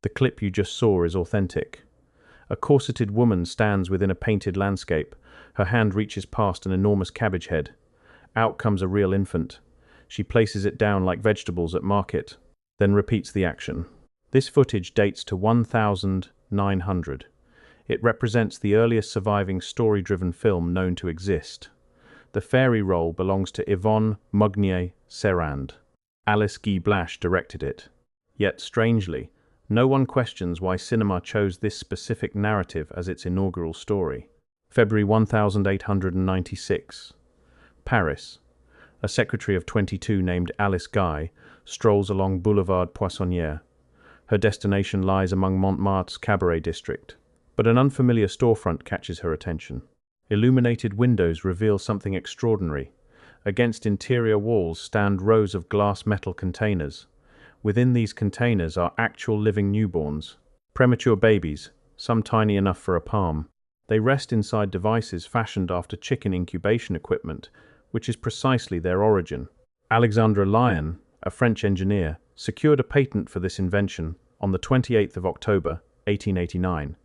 The clip you just saw is authentic. A corseted woman stands within a painted landscape. Her hand reaches past an enormous cabbage head. Out comes a real infant. She places it down like vegetables at market, then repeats the action. This footage dates to 1900. It represents the earliest surviving story-driven film known to exist. The fairy role belongs to Yvonne Mugnier-Serrand. Alice Guy-Blaché directed it. Yet, strangely, no one questions why cinema chose this specific narrative as its inaugural story. February 1896. Paris. A secretary of 22 named Alice Guy strolls along Boulevard Poissonnière. Her destination lies among Montmartre's cabaret district, but an unfamiliar storefront catches her attention. Illuminated windows reveal something extraordinary. Against interior walls stand rows of glass metal containers. Within these containers are actual living newborns, premature babies, some tiny enough for a palm. They rest inside devices fashioned after chicken incubation equipment, which is precisely their origin. Alexandre Lion, a French engineer, secured a patent for this invention on the 28th of October, 1889.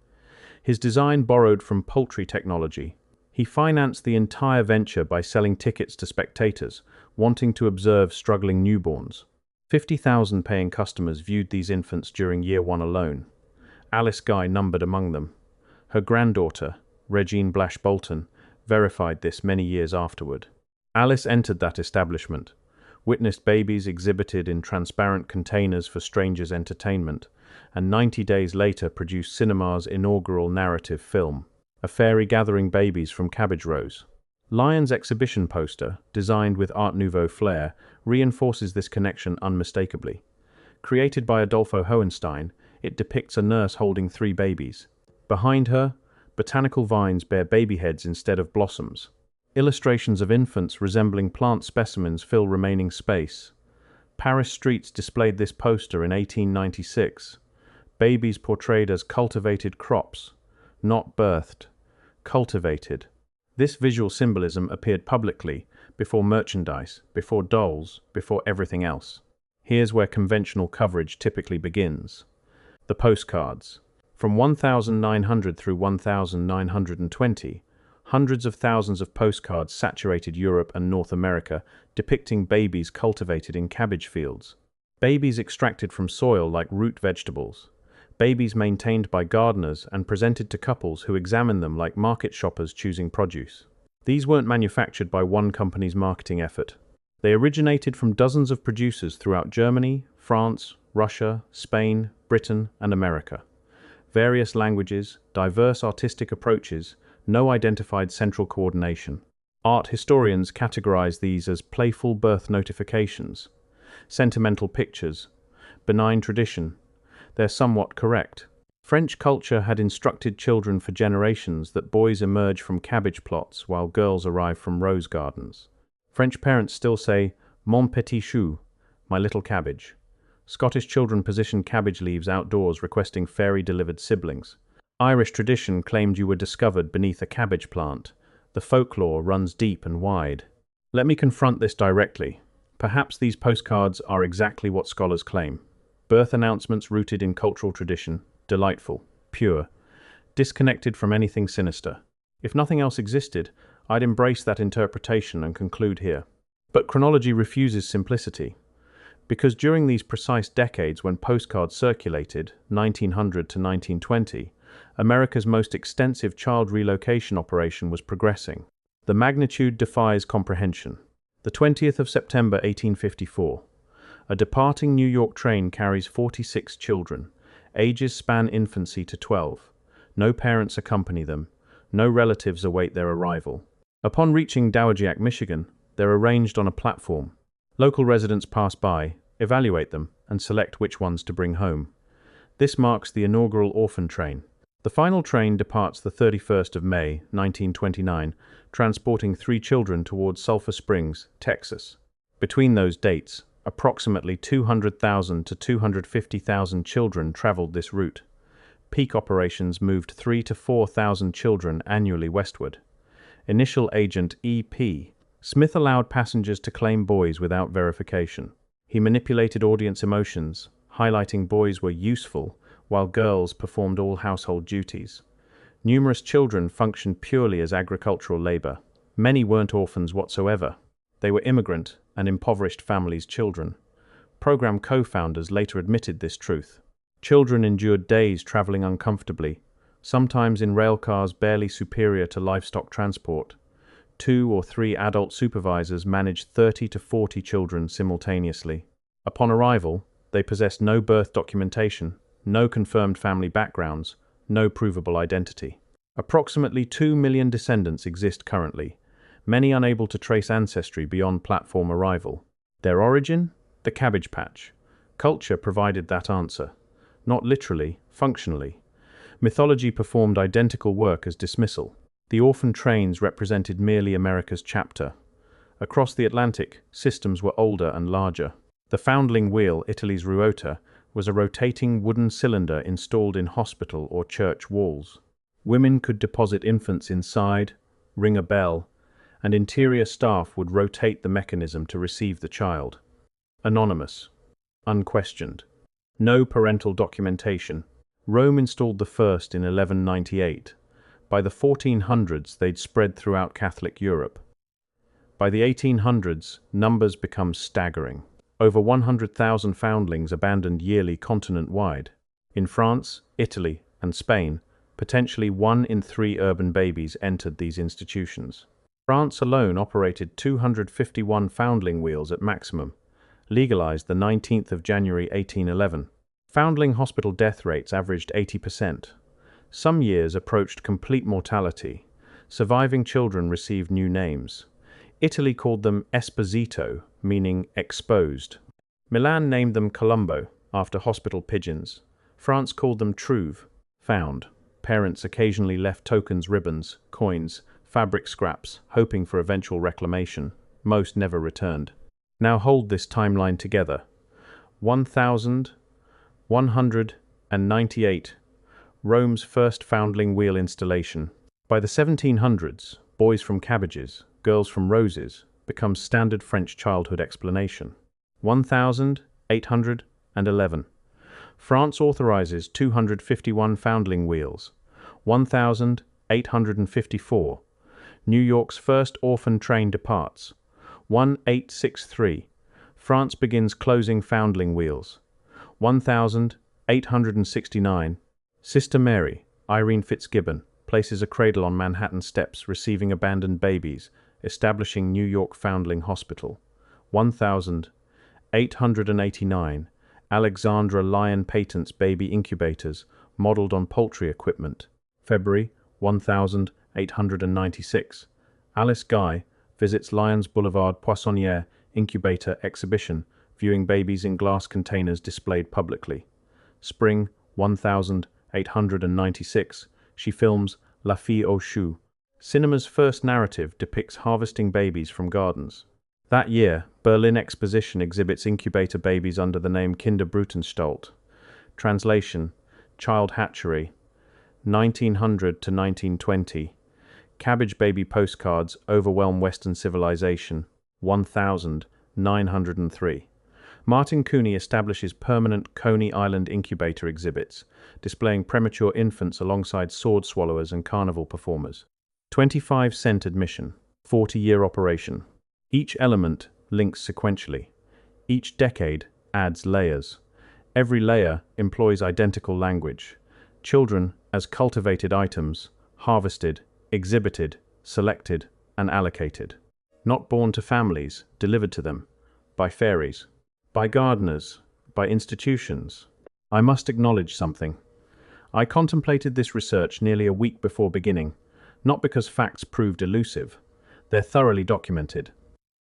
His design borrowed from poultry technology. He financed the entire venture by selling tickets to spectators wanting to observe struggling newborns. 50,000 paying customers viewed these infants during year one alone. Alice Guy numbered among them. Her granddaughter, Regine Blash Bolton, verified this many years afterward. Alice entered that establishment, witnessed babies exhibited in transparent containers for strangers' entertainment, and 90 days later produced cinema's inaugural narrative film, A Fairy Gathering Babies from Cabbage Rows. Lyon's exhibition poster, designed with Art Nouveau flair, reinforces this connection unmistakably. Created by Adolfo Hohenstein, it depicts a nurse holding 3 babies. Behind her, botanical vines bear baby heads instead of blossoms. Illustrations of infants resembling plant specimens fill remaining space. Paris streets displayed this poster in 1896. Babies portrayed as cultivated crops, not birthed, cultivated. This visual symbolism appeared publicly, before merchandise, before dolls, before everything else. Here's where conventional coverage typically begins. The postcards. From 1900 through 1920, hundreds of thousands of postcards saturated Europe and North America, depicting babies cultivated in cabbage fields. Babies extracted from soil like root vegetables. Babies maintained by gardeners and presented to couples who examine them like market shoppers choosing produce. These weren't manufactured by one company's marketing effort. They originated from dozens of producers throughout Germany, France, Russia, Spain, Britain, and America. Various languages, diverse artistic approaches, no identified central coordination. Art historians categorize these as playful birth notifications, sentimental pictures, benign tradition. They're somewhat correct. French culture had instructed children for generations that boys emerge from cabbage plots while girls arrive from rose gardens. French parents still say, "Mon petit chou," my little cabbage. Scottish children position cabbage leaves outdoors requesting fairy-delivered siblings. Irish tradition claimed you were discovered beneath a cabbage plant. The folklore runs deep and wide. Let me confront this directly. Perhaps these postcards are exactly what scholars claim. Birth announcements rooted in cultural tradition, delightful, pure, disconnected from anything sinister. If nothing else existed, I'd embrace that interpretation and conclude here. But chronology refuses simplicity. Because during these precise decades when postcards circulated, 1900 to 1920, America's most extensive child relocation operation was progressing. The magnitude defies comprehension. The 20th of September 1854. A departing New York train carries 46 children. Ages span infancy to 12. No parents accompany them. No relatives await their arrival. Upon reaching Dowagiac, Michigan, they're arranged on a platform. Local residents pass by, evaluate them, and select which ones to bring home. This marks the inaugural orphan train. The final train departs the 31st of May, 1929, transporting 3 children towards Sulphur Springs, Texas. Between those dates, approximately 200,000 to 250,000 children traveled this route. Peak operations moved 3,000 to 4,000 children annually westward. Initial agent E.P. Smith allowed passengers to claim boys without verification. He manipulated audience emotions, highlighting boys were useful while girls performed all household duties. Numerous children functioned purely as agricultural labor. Many weren't orphans whatsoever. They were immigrant and impoverished families' children. Program co-founders later admitted this truth. Children endured days traveling uncomfortably, sometimes in rail cars barely superior to livestock transport. 2 or 3 adult supervisors managed 30 to 40 children simultaneously. Upon arrival, they possessed no birth documentation, no confirmed family backgrounds, no provable identity. Approximately 2 million descendants exist currently, many unable to trace ancestry beyond platform arrival. Their origin? The Cabbage Patch. Culture provided that answer. Not literally, functionally. Mythology performed identical work as dismissal. The orphan trains represented merely America's chapter. Across the Atlantic, systems were older and larger. The Foundling wheel, Italy's Ruota, was a rotating wooden cylinder installed in hospital or church walls. Women could deposit infants inside, ring a bell, and interior staff would rotate the mechanism to receive the child. Anonymous. Unquestioned. No parental documentation. Rome installed the first in 1198. By the 1400s, they'd spread throughout Catholic Europe. By the 1800s, numbers become staggering. Over 100,000 foundlings abandoned yearly continent-wide. In France, Italy, and Spain, potentially 1 in 3 urban babies entered these institutions. France alone operated 251 foundling wheels at maximum, legalized the 19th of January 1811. Foundling hospital death rates averaged 80%. Some years approached complete mortality. Surviving children received new names. Italy called them Esposito, meaning exposed. Milan named them Colombo, after hospital pigeons. France called them Trouve, found. Parents occasionally left tokens, ribbons, coins, fabric scraps, hoping for eventual reclamation. Most never returned. Now hold this timeline together. 1198, Rome's first foundling wheel installation. By the 1700s, boys from cabbages, girls from roses, becomes standard French childhood explanation. 1811. France authorizes 251 foundling wheels. 1854. New York's first orphan train departs. 1863. France begins closing foundling wheels. 1869. Sister Mary, Irene Fitzgibbon, places a cradle on Manhattan steps receiving abandoned babies, establishing New York Foundling Hospital. 1889. Alexandra Lyon patents baby incubators, modeled on poultry equipment. February 1896. Alice Guy visits Lyons Boulevard Poissonniere Incubator exhibition, viewing babies in glass containers displayed publicly. Spring 1896. She films La Fille aux Choux. Cinema's first narrative depicts harvesting babies from gardens. That year, Berlin Exposition exhibits incubator babies under the name Kinderbrutenstalt. Translation: Child Hatchery. 1900 to 1920. Cabbage baby postcards overwhelm Western civilization. 1903. Martin Cooney establishes permanent Coney Island incubator exhibits, displaying premature infants alongside sword swallowers and carnival performers. 25-cent admission. 40-year operation. Each element links sequentially. Each decade adds layers. Every layer employs identical language. Children as cultivated items, harvested, exhibited, selected, and allocated. Not born to families, delivered to them. By fairies. By gardeners. By institutions. I must acknowledge something. I contemplated this research nearly a week before beginning, not because facts proved elusive. They're thoroughly documented.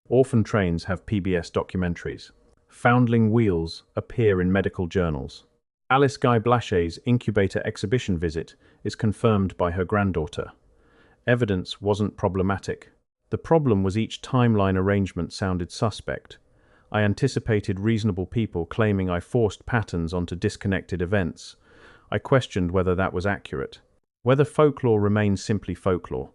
Orphan trains have PBS documentaries. Foundling wheels appear in medical journals. Alice Guy-Blaché's incubator exhibition visit is confirmed by her granddaughter. Evidence wasn't problematic. The problem was each timeline arrangement sounded suspect. I anticipated reasonable people claiming I forced patterns onto disconnected events. I questioned whether that was accurate. Whether folklore remains simply folklore.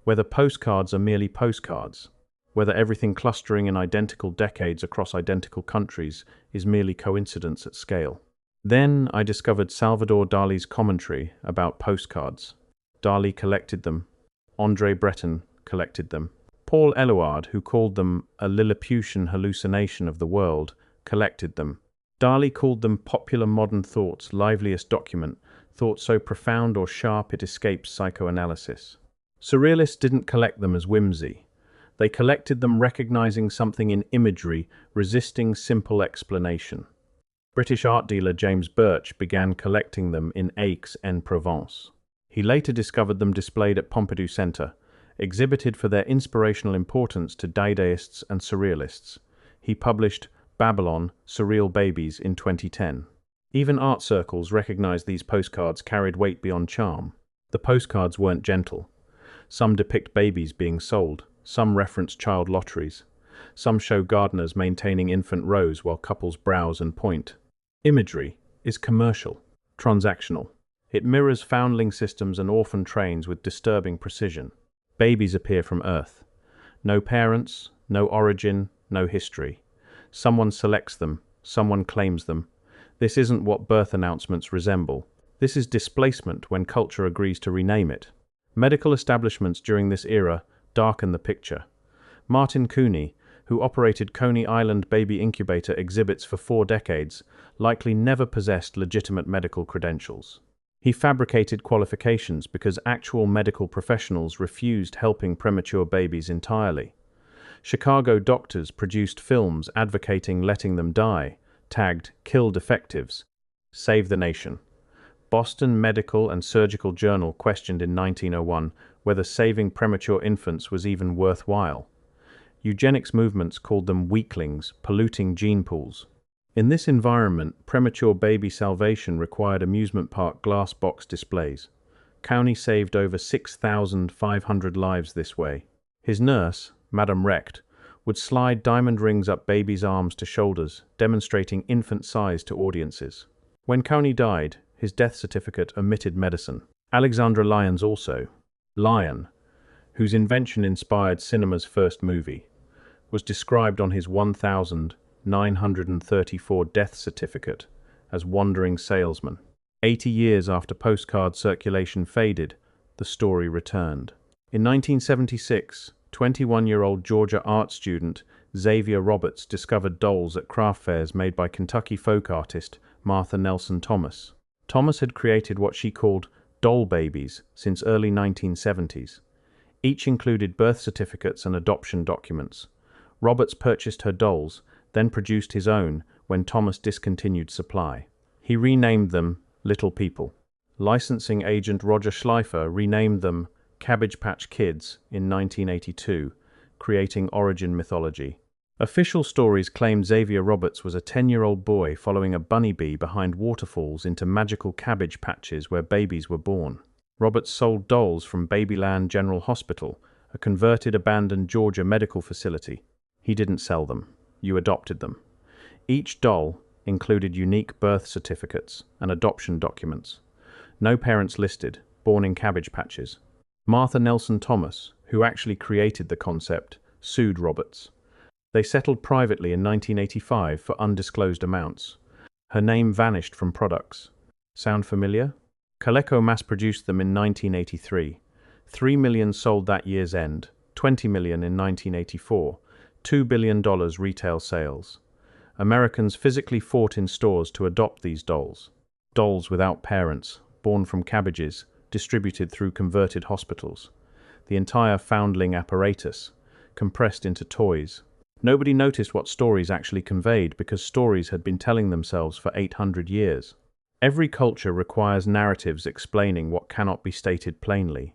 Whether postcards are merely postcards. Whether everything clustering in identical decades across identical countries is merely coincidence at scale. Then I discovered Salvador Dali's commentary about postcards. Dali collected them. André Breton collected them. Paul Eluard, who called them a Lilliputian hallucination of the world, collected them. Dali called them popular modern thought's liveliest document, thought so profound or sharp it escapes psychoanalysis. Surrealists didn't collect them as whimsy. They collected them recognizing something in imagery, resisting simple explanation. British art dealer James Birch began collecting them in Aix-en-Provence. He later discovered them displayed at Pompidou Centre, exhibited for their inspirational importance to Dadaists and Surrealists. He published Babylon, Surreal Babies in 2010. Even art circles recognized these postcards carried weight beyond charm. The postcards weren't gentle. Some depict babies being sold, some reference child lotteries, some show gardeners maintaining infant rows while couples browse and point. Imagery is commercial, transactional. It mirrors foundling systems and orphan trains with disturbing precision. Babies appear from Earth. No parents, no origin, no history. Someone selects them, someone claims them. This isn't what birth announcements resemble. This is displacement when culture agrees to rename it. Medical establishments during this era darken the picture. Martin Cooney, who operated Coney Island Baby Incubator exhibits for 4 decades, likely never possessed legitimate medical credentials. He fabricated qualifications because actual medical professionals refused helping premature babies entirely. Chicago doctors produced films advocating letting them die, tagged "Kill Defectives, Save the Nation." Boston Medical and Surgical Journal questioned in 1901 whether saving premature infants was even worthwhile. Eugenics movements called them weaklings, polluting gene pools. In this environment, premature baby salvation required amusement park glass box displays. Couney saved over 6,500 lives this way. His nurse, Madame Recht, would slide diamond rings up babies' arms to shoulders, demonstrating infant size to audiences. When Couney died, his death certificate omitted medicine. Alexandra Lyons also. Lyon, whose invention inspired cinema's first movie, was described on his 1,934 death certificate as wandering salesman. 80 years after postcard circulation faded, the story returned. In 1976, 21-year-old Georgia art student Xavier Roberts discovered dolls at craft fairs made by Kentucky folk artist Martha Nelson Thomas. Thomas had created what she called doll babies since early 1970s. Each included birth certificates and adoption documents. Roberts purchased her dolls, then produced his own when Thomas discontinued supply. He renamed them Little People. Licensing agent Roger Schleifer renamed them Cabbage Patch Kids in 1982, creating origin mythology. Official stories claim Xavier Roberts was a 10-year-old boy following a bunny bee behind waterfalls into magical cabbage patches where babies were born. Roberts sold dolls from Babyland General Hospital, a converted abandoned Georgia medical facility. He didn't sell them. You adopted them. Each doll included unique birth certificates and adoption documents. No parents listed, born in cabbage patches. Martha Nelson Thomas, who actually created the concept, sued Roberts. They settled privately in 1985 for undisclosed amounts. Her name vanished from products. Sound familiar? Coleco mass-produced them in 1983. 3 million sold that year's end, 20 million in 1984, $2 billion retail sales. Americans physically fought in stores to adopt these dolls. Dolls without parents, born from cabbages, distributed through converted hospitals. The entire foundling apparatus, compressed into toys. Nobody noticed what stories actually conveyed because stories had been telling themselves for 800 years. Every culture requires narratives explaining what cannot be stated plainly.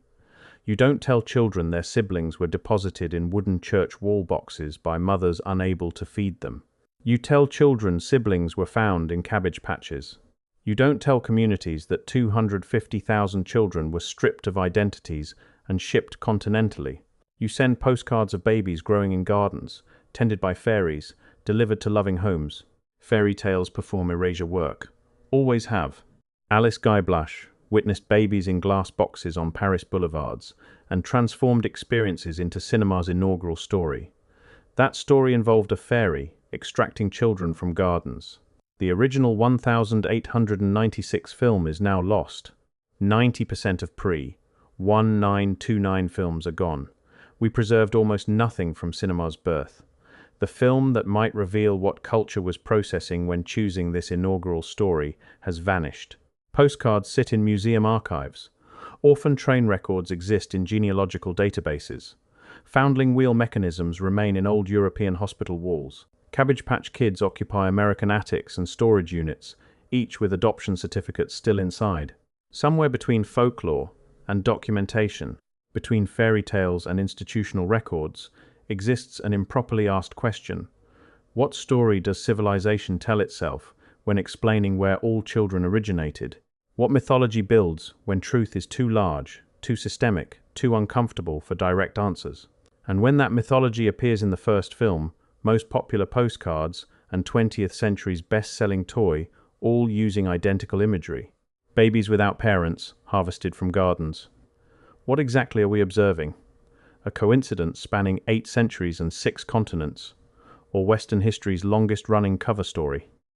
You don't tell children their siblings were deposited in wooden church wall boxes by mothers unable to feed them. You tell children siblings were found in cabbage patches. You don't tell communities that 250,000 children were stripped of identities and shipped continentally. You send postcards of babies growing in gardens, tended by fairies, delivered to loving homes. Fairy tales perform erasure work. Always have. Alice Guy-Blaché witnessed babies in glass boxes on Paris boulevards and transformed experiences into cinema's inaugural story. That story involved a fairy extracting children from gardens. The original 1896 film is now lost. 90% of pre-1929 films are gone. We preserved almost nothing from cinema's birth. The film that might reveal what culture was processing when choosing this inaugural story has vanished. Postcards sit in museum archives. Orphan train records exist in genealogical databases. Foundling wheel mechanisms remain in old European hospital walls. Cabbage Patch Kids occupy American attics and storage units, each with adoption certificates still inside. Somewhere between folklore and documentation, between fairy tales and institutional records, exists an improperly asked question. What story does civilization tell itself when explaining where all children originated? What mythology builds when truth is too large, too systemic, too uncomfortable for direct answers? And when that mythology appears in the first film, most popular postcards, and 20th century's best-selling toy, all using identical imagery. Babies without parents, harvested from gardens. What exactly are we observing? A coincidence spanning 8 centuries and 6 continents, or Western history's longest-running cover story?